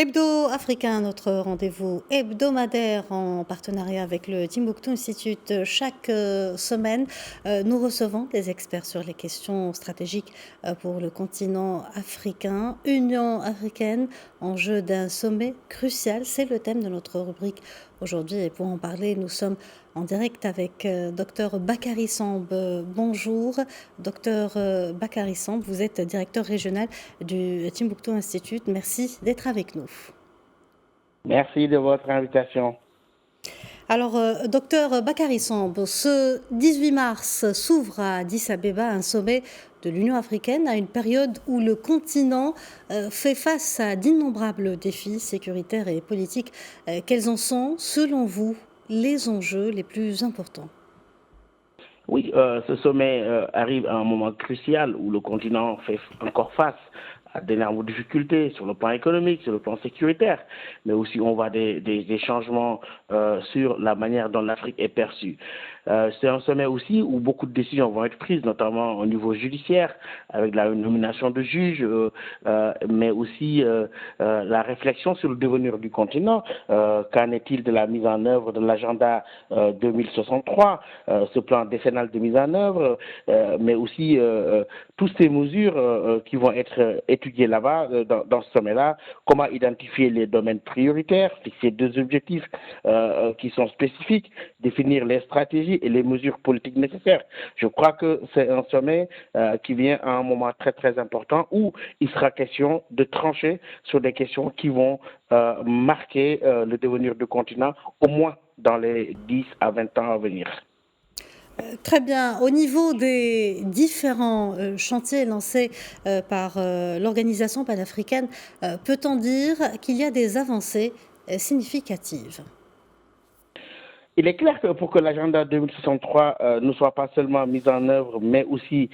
Hebdo africain, notre rendez-vous hebdomadaire en partenariat avec le Timbuktu Institute. Chaque semaine, nous recevons des experts sur les questions stratégiques pour le continent africain. Union africaine, enjeu d'un sommet crucial, c'est le thème de notre rubrique aujourd'hui. Et pour en parler, nous sommes en direct avec Dr Bakary Samb. Bonjour, Dr Bakary Samb, vous êtes directeur régional du Timbuktu Institute. Merci d'être avec nous. Merci de votre invitation. Alors, docteur Bakary Samb, ce 18 mars s'ouvre à Addis Abeba un sommet de l'Union africaine à une période où le continent fait face à d'innombrables défis sécuritaires et politiques. Quels en sont, selon vous, les enjeux les plus importants ? Oui, ce sommet arrive à un moment crucial où le continent fait encore face à d'énormes difficultés sur le plan économique, sur le plan sécuritaire, mais aussi on voit des changements sur la manière dont l'Afrique est perçue. C'est un sommet aussi où beaucoup de décisions vont être prises, notamment au niveau judiciaire, avec la nomination de juges, mais aussi la réflexion sur le devenir du continent. Qu'en est-il de la mise en œuvre de l'agenda 2063, ce plan décennal de mise en œuvre, mais aussi toutes ces mesures qui vont être étudiées là-bas, dans ce sommet-là, comment identifier les domaines prioritaires, fixer deux objectifs qui sont spécifiques, définir les stratégies et les mesures politiques nécessaires. Je crois que c'est un sommet qui vient à un moment très très important où il sera question de trancher sur des questions qui vont marquer le devenir du continent au moins dans les 10 à 20 ans à venir. Très bien. Au niveau des différents chantiers lancés par l'organisation panafricaine, peut-on dire qu'il y a des avancées significatives ? Il est clair que pour que l'agenda 2063 ne soit pas seulement mis en œuvre, mais aussi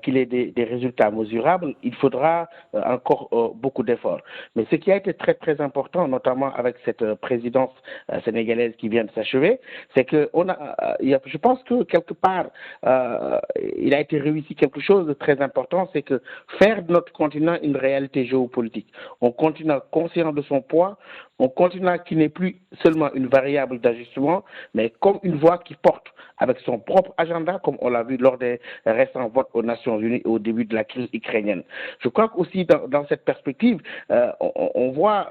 qu'il ait des résultats mesurables, il faudra encore beaucoup d'efforts. Mais ce qui a été très très important, notamment avec cette présidence sénégalaise qui vient de s'achever, c'est que je pense que quelque part, il a été réussi quelque chose de très important, c'est que faire de notre continent une réalité géopolitique. Un continent conscient de son poids, un continent qui n'est plus seulement une variable d'ajustement, mais comme une voix qui porte avec son propre agenda, comme on l'a vu lors des récents votes aux Nations Unies au début de la crise ukrainienne. Je crois qu'aussi dans cette perspective, on voit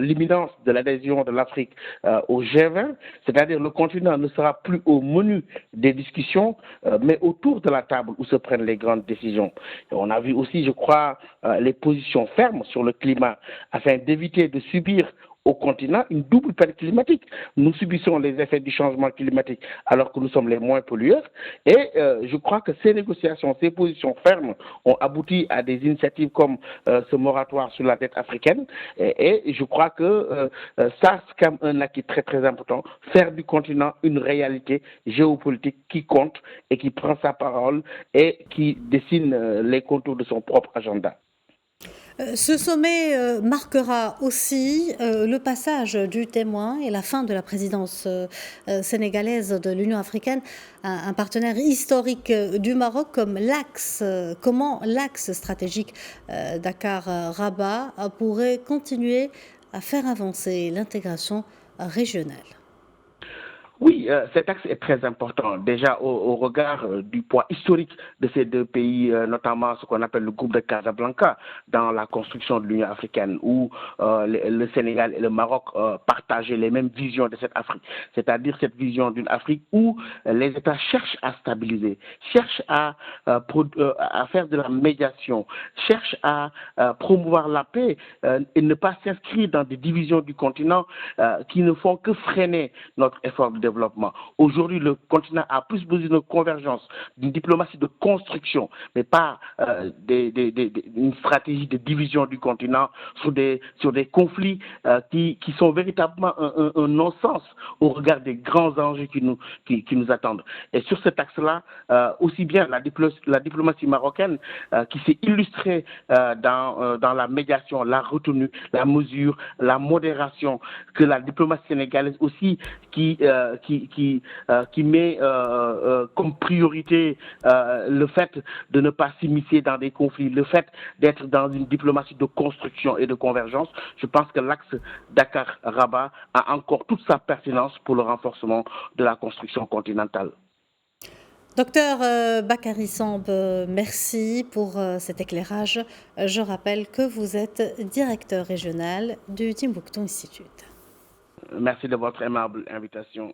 l'imminence de l'adhésion de l'Afrique au G20, c'est-à-dire le continent ne sera plus au menu des discussions, mais autour de la table où se prennent les grandes décisions. Et on a vu aussi, je crois, les positions fermes sur le climat afin d'éviter de subir au continent une double peine climatique. Nous subissons les effets du changement climatique alors que nous sommes les moins pollueurs et je crois que ces négociations, ces positions fermes ont abouti à des initiatives comme ce moratoire sur la dette africaine et je crois que ça c'est quand même un acquis très très important, faire du continent une réalité géopolitique qui compte et qui prend sa parole et qui dessine les contours de son propre agenda. Ce sommet marquera aussi le passage du témoin et la fin de la présidence sénégalaise de l'Union africaine, un partenaire historique du Maroc comme comment l'axe stratégique Dakar-Rabat pourrait continuer à faire avancer l'intégration régionale. Oui, cet axe est très important. Déjà au regard du poids historique de ces deux pays, notamment ce qu'on appelle le groupe de Casablanca dans la construction de l'Union africaine, où le Sénégal et le Maroc partageaient les mêmes visions de cette Afrique. C'est-à-dire cette vision d'une Afrique où les États cherchent à stabiliser, cherchent à faire de la médiation, cherchent à promouvoir la paix et ne pas s'inscrire dans des divisions du continent qui ne font que freiner notre effort de développement. Aujourd'hui, le continent a plus besoin de convergence, d'une diplomatie de construction, mais pas d'une stratégie de division du continent sur des conflits qui sont véritablement un non-sens au regard des grands enjeux qui nous attendent. Et sur cet axe-là, aussi bien la diplomatie marocaine qui s'est illustrée dans la médiation, la retenue, la mesure, la modération, que la diplomatie sénégalaise aussi qui qui met comme priorité le fait de ne pas s'immiscer dans des conflits, le fait d'être dans une diplomatie de construction et de convergence. Je pense que l'axe Dakar-Rabat a encore toute sa pertinence pour le renforcement de la construction continentale. Docteur Bakary Samb, merci pour cet éclairage. Je rappelle que vous êtes directeur régional du Timbuktu Institute. Merci de votre aimable invitation.